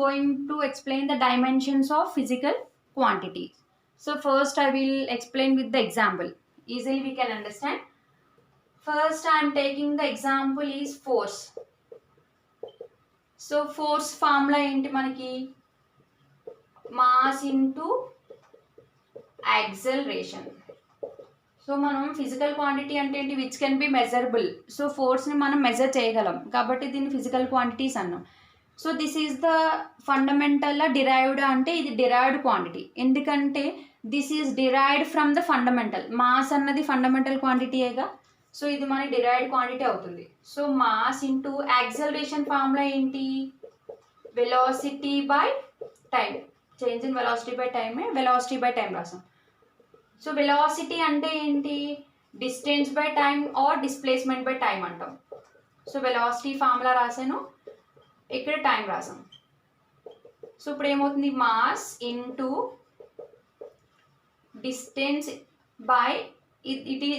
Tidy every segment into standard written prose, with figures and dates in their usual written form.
going to explain the dimensions of physical quantity. So first I will explain with the example. Easily we can understand. First I am taking the example is force. So force formula ఏంటి మనకి mass into acceleration. So మనం physical quantity అంటే ఏంటి which can be measurable. So ఫోర్స్ని మనం measure చేయగలం కాబట్టి దీన్ని ఫిజికల్ క్వాంటిటీస్ అన్నాం. So this is the fundamental derived అంటే ఇది డిరైవ్డ్ క్వాంటిటీ, ఎందుకంటే this is derived from the fundamental. Mass అన్నది ఫండమెంటల్ క్వాంటిటీయేగా, సో ఇది మన డిరైవ్డ్ క్వాంటిటీ అవుతుంది. So mass into acceleration formula ఏంటి, velocity by time. Change in velocity by టైమే వెలాసిటీ బై టైం రాసాం. సో వెలాసిటీ అంటే ఏంటి, distance by time or displacement by time అంటాం. సో వెలాసిటీ ఫార్ములా రాసాను, ఇక్కడ టైం రాసాం. సో ఇప్పుడు ఏమవుతుంది, mass into distance by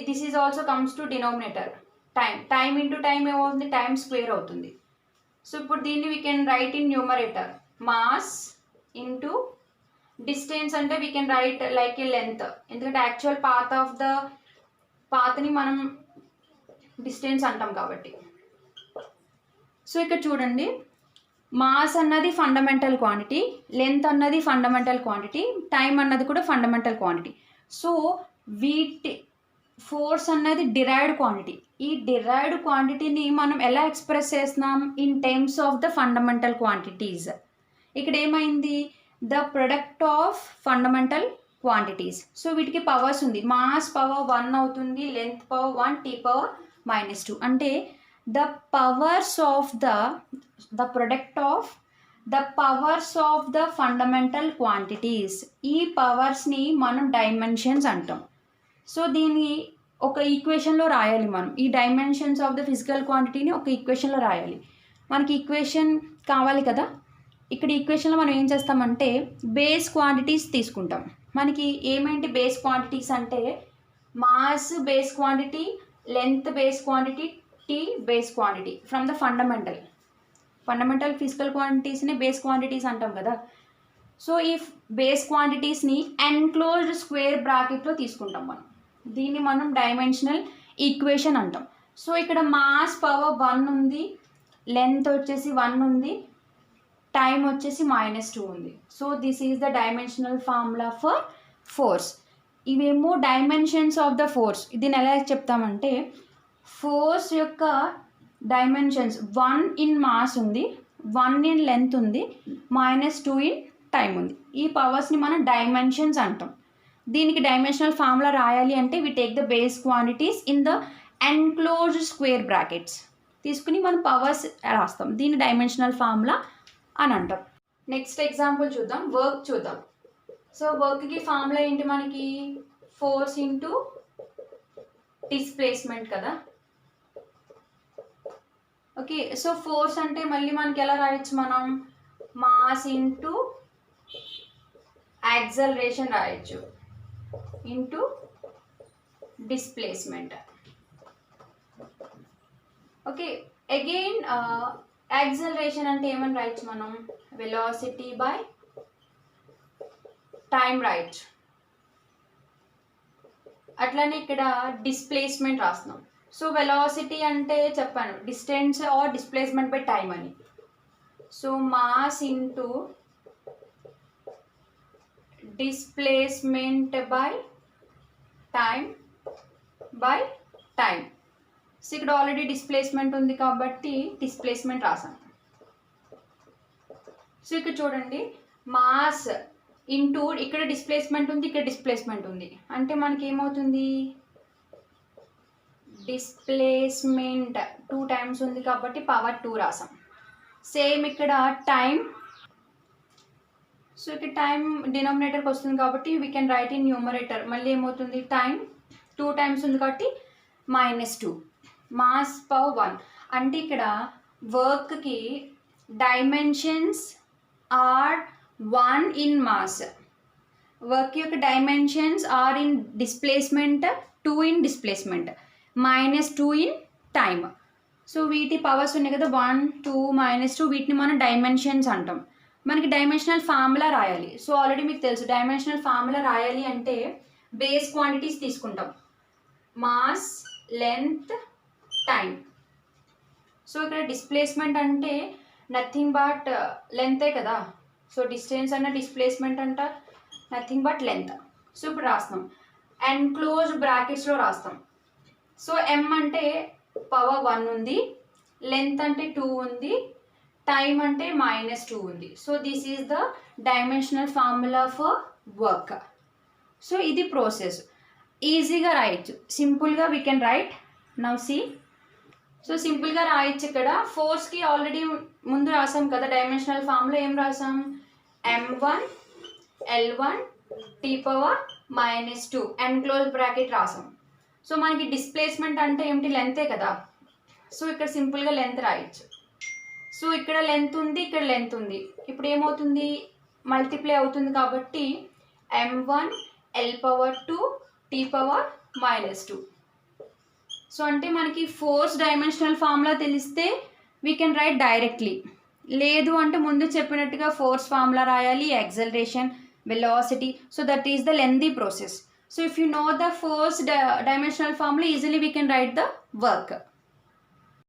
this is also comes to denominator time. Time into time ఏమవుతుంది, టైం స్క్వేర్ అవుతుంది. సో ఇప్పుడు దీన్ని we can write in numerator mass into distance అంటే we can write like a length, ఎందుకంటే actual path of the పాత్ని మనం distance అంటాం కాబట్టి. సో ఇక్కడ చూడండి, మాస్ అన్నది ఫండమెంటల్ క్వాంటిటీ, లెంత్ అన్నది ఫండమెంటల్ క్వాంటిటీ, టైం అన్నది కూడా ఫండమెంటల్ క్వాంటిటీ. సో వీటి ఫోర్స్ అన్నది డిరైవ్డ్ క్వాంటిటీ. ఈ డిరైవ్డ్ క్వాంటిటీని మనం ఎలా ఎక్స్ప్రెస్ చేస్తున్నాం, in terms of the fundamental quantities. ఇక్కడ ఏమైంది, the product of fundamental quantities. So వీటికి పవర్స్ ఉంది, మాస్ పవర్ 1 అవుతుంది, లెంత్ పవర్ 1, టీ పవర్ -2. అంటే the powers of the product of the powers of the fundamental quantities. ఈ పవర్స్ని మనం dimensions అంటాం. So దీన్ని ఒక ఈక్వేషన్లో రాయాలి మనం. ఈ డైమెన్షన్స్ ఆఫ్ ద ఫిజికల్ క్వాంటిటీని ఒక ఈక్వేషన్లో రాయాలి. మనకి ఈక్వేషన్ కావాలి కదా. ఇక్కడ ఈక్వేషన్లో మనం ఏం చేస్తామంటే బేస్ క్వాంటిటీస్ తీసుకుంటాం. మనకి ఏమేంటి బేస్ క్వాంటిటీస్ అంటే mass base quantity, length base quantity, T base quantity from the fundamental physical క్వాంటిటీస్ని బేస్ క్వాంటిటీస్ అంటాం కదా. సో ఈ బేస్ క్వాంటిటీస్ని ఎన్క్లోజ్డ్ స్క్వేర్ బ్రాకెట్లో తీసుకుంటాం మనం. దీన్ని మనం డైమెన్షనల్ ఈక్వేషన్ అంటాం. సో ఇక్కడ మాస్ పవర్ 1 ఉంది, లెంత్ వచ్చేసి 1 ఉంది, టైం వచ్చేసి -2 ఉంది. So this is the dimensional formula for force. ఇవేమో డైమెన్షన్స్ ఆఫ్ ద ఫోర్స్. దీన్ని ఎలా చెప్తామంటే ఫోర్స్ యొక్క డైమెన్షన్స్ 1 ఇన్ మాస్ ఉంది, 1 ఇన్ లెంత్ ఉంది, -2 ఇన్ టైం ఉంది. ఈ పవర్స్ని మనం డైమెన్షన్స్ అంటాం. దీనికి డైమెన్షనల్ ఫార్ములా రాయాలి అంటే we take the base quantities in the enclosed square brackets తీసుకుని మనం పవర్స్ రాస్తాం. దీని డైమెన్షనల్ ఫార్ములా అని అంటాం. నెక్స్ట్ ఎగ్జాంపుల్ చూద్దాం, వర్క్ చూద్దాం. సో వర్క్కి ఫార్ములా ఏంటి మనకి, ఫోర్స్ ఇంటూ డిస్ప్లేస్మెంట్ కదా. ఓకే, సో ఫోర్స్ అంటే మళ్ళీ మనకి ఎలా రాయొచ్చు, మనం మాస్ ఇంటూ యాక్సలరేషన్ రాయొచ్చు into displacement. Okay, again acceleration అంటే ఏమని రాయొచ్చు మనం, వెలాసిటీ బై టైం రాయొచ్చు. అట్లానే ఇక్కడ డిస్ప్లేస్మెంట్ రాస్తున్నాం. సో వెలాసిటీ అంటే చెప్పాను distance or displacement by time అని. So mass into displacement by time. So ఇక్కడ ఆల్రెడీ డిస్ప్లేస్మెంట్ ఉంది కాబట్టి డిస్ప్లేస్మెంట్ రాసాం. సో ఇక్కడ చూడండి, మాస్ ఇంటూ ఇక్కడ డిస్ప్లేస్మెంట్ ఉంది, ఇక్కడ డిస్ప్లేస్మెంట్ ఉంది, అంటే మనకి ఏమవుతుంది, డిస్ప్లేస్మెంట్ 2 టైమ్స్ ఉంది కాబట్టి పవర్ 2 రాసాం. సేమ్ ఇక్కడ టైం. సో ఇక్కడ టైం డినామినేటర్కి వస్తుంది కాబట్టి we can write in numerator. మళ్ళీ ఏమవుతుంది, టైం 2 టైమ్స్ ఉంది కాబట్టి -2, మాస్ పవర్ 1. అంటే ఇక్కడ వర్క్కి dimensions are 1 in mass. Work యొక్క dimensions are in displacement 2 in displacement, -2 in time. So వీటి పవర్స్ ఉన్నాయి కదా 1, 2, -2, వీటిని మనం డైమెన్షన్స్ అంటాం. మనకి డైమెన్షనల్ ఫార్ములా రాయాలి. సో ఆల్రెడీ మీకు తెలుసు డైమెన్షనల్ ఫార్ములా రాయాలి అంటే బేస్ క్వాంటిటీస్ తీసుకుంటాం, మాస్, లెంత్, టైం. సో ఇక్కడ డిస్ప్లేస్మెంట్ అంటే నథింగ్ బట్ లెంతే కదా. సో డిస్టెన్స్ అన్న డిస్ప్లేస్మెంట్ అంట నథింగ్ బట్ లెంత్. సో ఇప్పుడు రాస్తాం, ఎన్క్లోజ్ బ్రాకెట్స్లో రాస్తాం. సో m అంటే పవర్ 1 ఉంది, లెంత్ అంటే 2 ఉంది, టైం అంటే -2 ఉంది. So this is the dimensional formula for work. So ఇది ప్రాసెస్, ఈజీగా రాయొచ్చు, సింపుల్గా we can right. Now see, so సింపుల్గా రాయొచ్చు. ఇక్కడ ఫోర్స్కి ఆల్రెడీ ముందు రాసాం కదా డైమెన్షనల్ ఫార్ములా. ఏం రాసాం, m1 l1 t⁻⁻2 enclose bracket రాసాం. సో మనకి డిస్ప్లేస్మెంట్ అంటే ఏమిటి, లెంతే కదా. సో ఇక్కడ సింపుల్గా లెంత్ రాయొచ్చు. సో ఇక్కడ లెంత్ ఉంది, ఇక్కడ లెంత్ ఉంది, ఇప్పుడు ఏమవుతుంది, మల్టిప్లై అవుతుంది కాబట్టి m1 l⁻2 t⁻⁻2. సో అంటే మనకి ఫోర్స్ డైమెన్షనల్ ఫార్ములా తెలిస్తే వీ కెన్ రైట్ డైరెక్ట్లీ. లేదు అంటే ముందు చెప్పినట్టుగా ఫోర్స్ ఫార్ములా రాయాలి, acceleration, velocity. So that is the lengthy process. So if you know the force dimensional formula, easily we can write the work.